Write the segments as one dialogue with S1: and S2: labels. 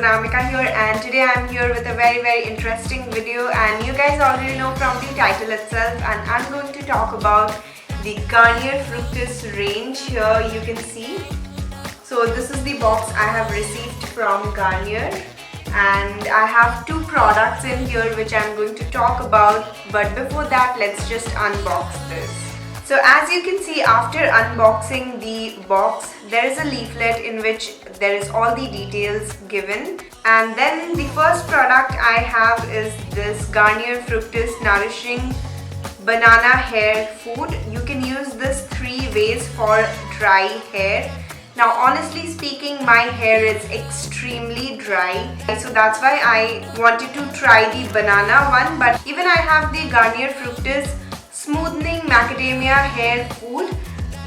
S1: Anamika here, and today I'm here with a very interesting video, and you guys already know from the title itself, and I'm going to talk about the Garnier Fructis range. Here you can see. So this is the box I have received from Garnier, and I have two products in here which I'm going to talk about, but before that let's just unbox this. So as you can see, after unboxing the box, there is a leaflet in which there is all the details given. And then the first product I have is this Garnier Fructis Nourishing Banana Hair Food. You can use this 3 ways for dry hair. Now honestly speaking, my hair is extremely dry, so that's why I wanted to try the banana one. But even I have the Garnier Fructis Smoothing Macadamia Hair Food.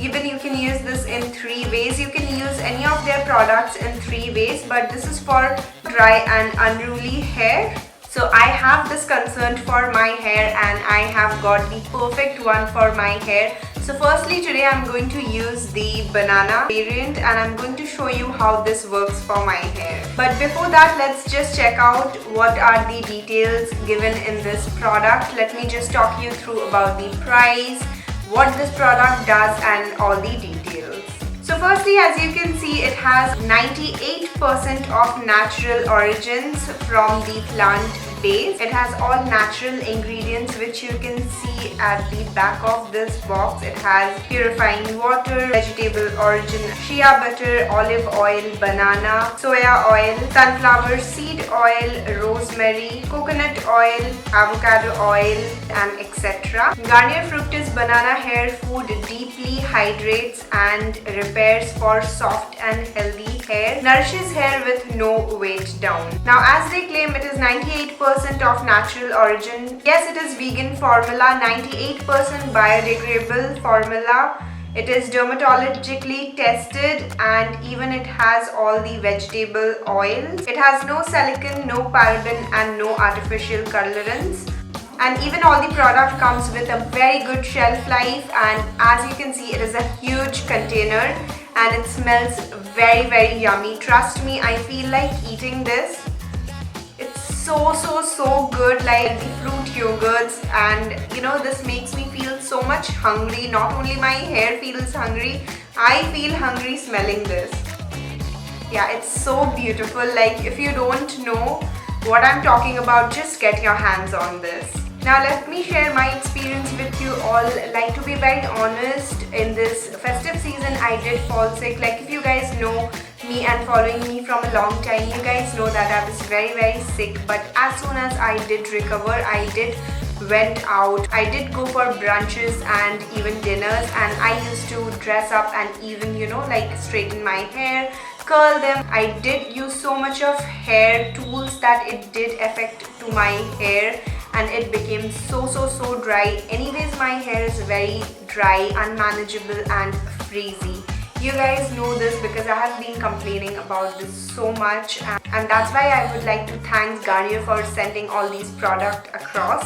S1: Even you can use this in 3 ways. You can use any of their products in 3 ways, but this is for dry and unruly hair. So I have this concern for my hair, and I have got the perfect one for my hair. So firstly, today I'm going to use the banana variant, and I'm going to show you how this works for my hair. But before that, let's just check out what are the details given in this product. Let me just talk you through about the price, what this product does, and all the details. So firstly, as you can see, it has 98% of natural origins from the plant base. It has all natural ingredients which you can see at the back of this box. It has purifying water, vegetable origin, shea butter, olive oil, banana, soya oil, sunflower seed oil, rosemary, coconut oil, avocado oil, and etc. Garnier Fructis Banana Hair Food deeply hydrates and repairs for soft and healthy hair, nourishes hair with no weight down. Now as they claim, it is 98% of natural origin. Yes, it is vegan formula, 98% biodegradable formula. It is dermatologically tested, and even it has all the vegetable oils. It has no silicone, no paraben, and no artificial colorants. And even all the product comes with a very good shelf life, and as you can see, it is a huge container and it smells very yummy. Trust me, I feel like eating this. It's so good, like the fruit yogurts, and you know, this makes me feel so much hungry. Not only my hair feels hungry, I feel hungry smelling this. Yeah, it's so beautiful. Like, if you don't know what I'm talking about, just get your hands on this. Now let me share my experience with you all. Like, to be very honest, in this festive season I did fall sick. Like, if you guys know me and following me from a long time, you guys know that I was very sick. But as soon as I did recover, I did went out. I did go for brunches and even dinners, and I used to dress up and even, you know, like straighten my hair, curl them. I did use so much of hair tools that it did affect to my hair, and it became so dry. Anyways, my hair is very dry, unmanageable, and frizzy. You guys know this because I have been complaining about this so much, and that's why I would like to thank Garnier for sending all these products across.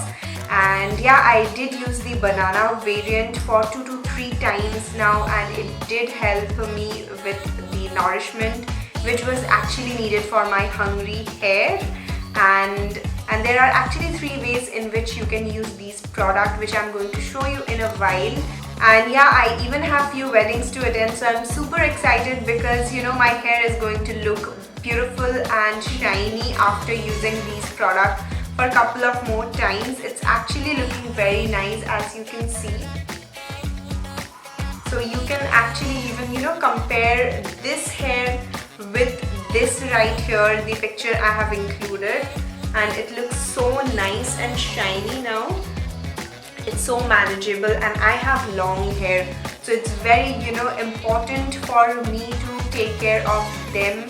S1: And yeah, I did use the banana variant for 2 to 3 times now, and it did help me with the nourishment which was actually needed for my hungry hair. And there are actually 3 ways in which you can use these products, which I'm going to show you in a while. And yeah, I even have few weddings to attend, so I'm super excited because, you know, my hair is going to look beautiful and shiny after using these products for a couple of more times. It's actually looking very nice, as you can see. So you can actually even, you know, compare this hair with this right here, the picture I have included, and it looks so nice and shiny now. It's so manageable, and I have long hair, so it's very, you know, important for me to take care of them,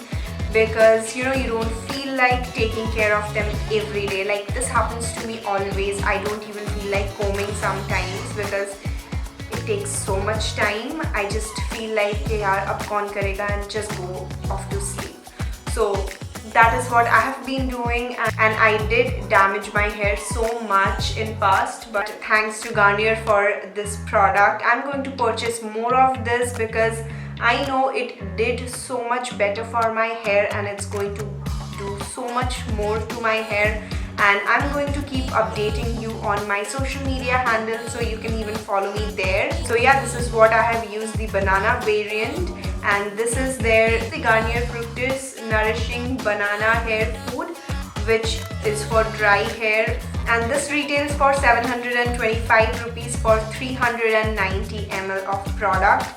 S1: because, you know, you don't feel like taking care of them every day. Like, this happens to me always. I don't even feel like combing sometimes because it takes so much time. I just feel like, yaar, ab kaun karega, and just go off to sleep. So that is what I have been doing, and I did damage my hair so much in past, but thanks to Garnier for this product. I'm going to purchase more of this because I know it did so much better for my hair, and it's going to do so much more to my hair, and I'm going to keep updating you on my social media handles, so you can even follow me there. So yeah, this is what I have used, the banana variant, and this is the Garnier Fructis Nourishing Banana Hair Food, which is for dry hair, and this retails for 725 rupees for 390 ml of product.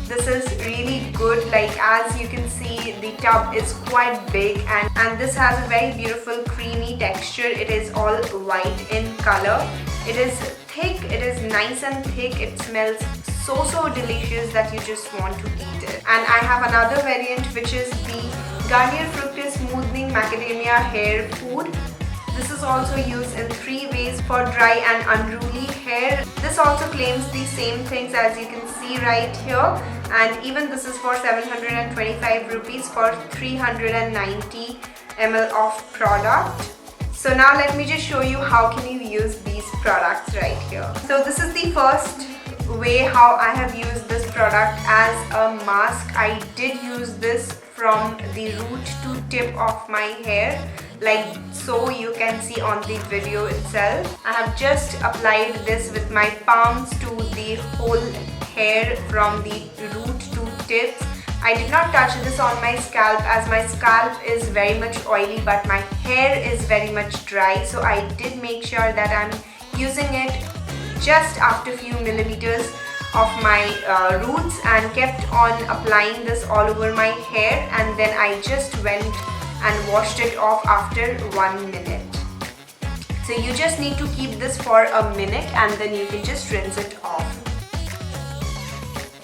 S1: This is really good. Like, as you can see, the tub is quite big, and this has a very beautiful creamy texture. It is all white in color. It is thick, it is nice and thick. It smells so delicious that you just want to eat it. And I have another variant, which is the Garnier Fructis Smoothing Macadamia Hair Food. This is also used in 3 ways for dry and unruly hair. This also claims the same things as you can see right here, and even this is for 725 rupees for 390 ml of product. So now let me just show you how can you use these products right here. So this is the first way how I have used this product as a mask. I did use this from the root to tip of my hair, like so you can see on the video itself. I have just applied this with my palms to the whole hair from the root to tips. I did not touch this on my scalp, as my scalp is very much oily but my hair is very much dry, so I did make sure that I'm using it just after few millimeters of my roots, and kept on applying this all over my hair, and then I just went and washed it off after 1 minute. So you just need to keep this for a minute and then you can just rinse it off.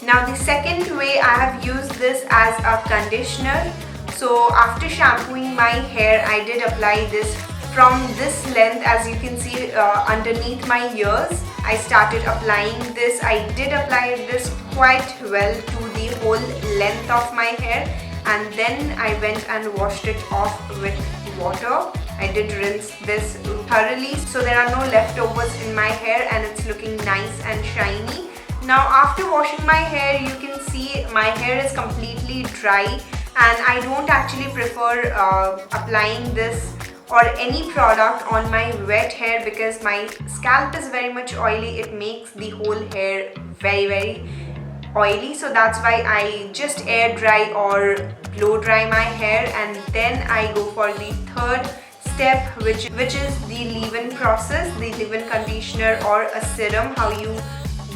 S1: Now the second way, I have used this as a conditioner. So after shampooing my hair, I did apply this from this length, as you can see underneath my ears. I started applying this. I did apply this quite well to the whole length of my hair, and then I went and washed it off with water. I did rinse this thoroughly so there are no leftovers in my hair and it's looking nice and shiny. Now after washing my hair, you can see my hair is completely dry, and I don't actually prefer applying this or any product on my wet hair because my scalp is very much oily. It makes the whole hair very oily, so that's why I just air dry or blow dry my hair, and then I go for the third step, which is the leave-in process, the leave-in conditioner or a serum, how you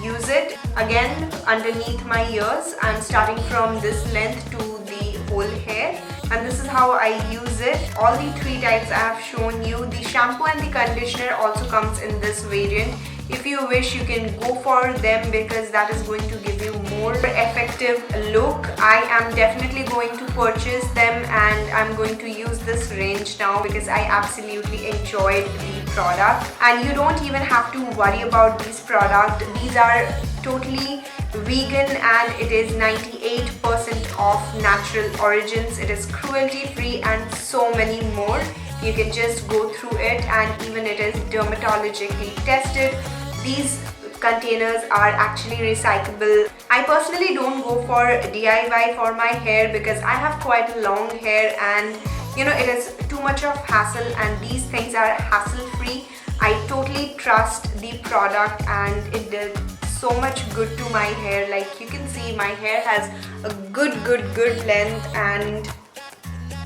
S1: use it. Again, underneath my ears, I'm starting from this length to the whole hair, and this is how I use it. All the 3 types I have shown you. The shampoo and the conditioner also comes in this variant. If you wish, you can go for them because that is going to give you more effective look. I am definitely going to purchase them, and I'm going to use this range now because I absolutely enjoyed the product. And you don't even have to worry about this product. These are totally vegan and it is 98% of natural origins. It is cruelty free and so many more. You can just go through it, and even it is dermatologically tested. These containers are actually recyclable. I personally don't go for DIY for my hair because I have quite long hair, and you know, it is too much of hassle, and these things are hassle free. I totally trust the product and it did so much good to my hair. Like you can see, my hair has a good length, and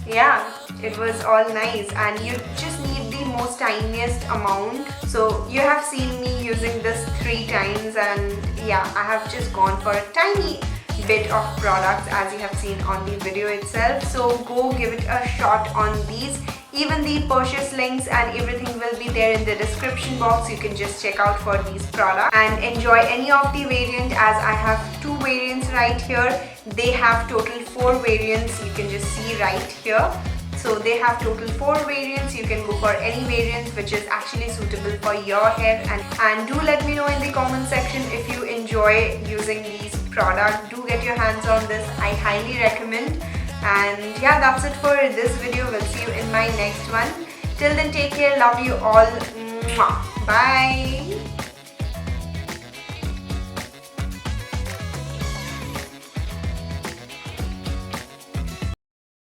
S1: yeah, it was all nice. And you just need the most tiniest amount. So you have seen me using this 3 times, and yeah, I have just gone for a tiny bit of products as you have seen on the video itself. So go give it a shot on these. Even the purchase links and everything will be there in the description box. You can just check out for these products and enjoy any of the variant, as I have 2 variants right here. They have total 4 variants, you can just see right here. So they have total 4 variants. You can go for any variant which is actually suitable for your hair, and do let me know in the comment section if you enjoy using these products. Do get your hands on this, I highly recommend. And yeah, that's it for this video. We'll see you in my next one. Till then, take care, love you all. Mwah. Bye.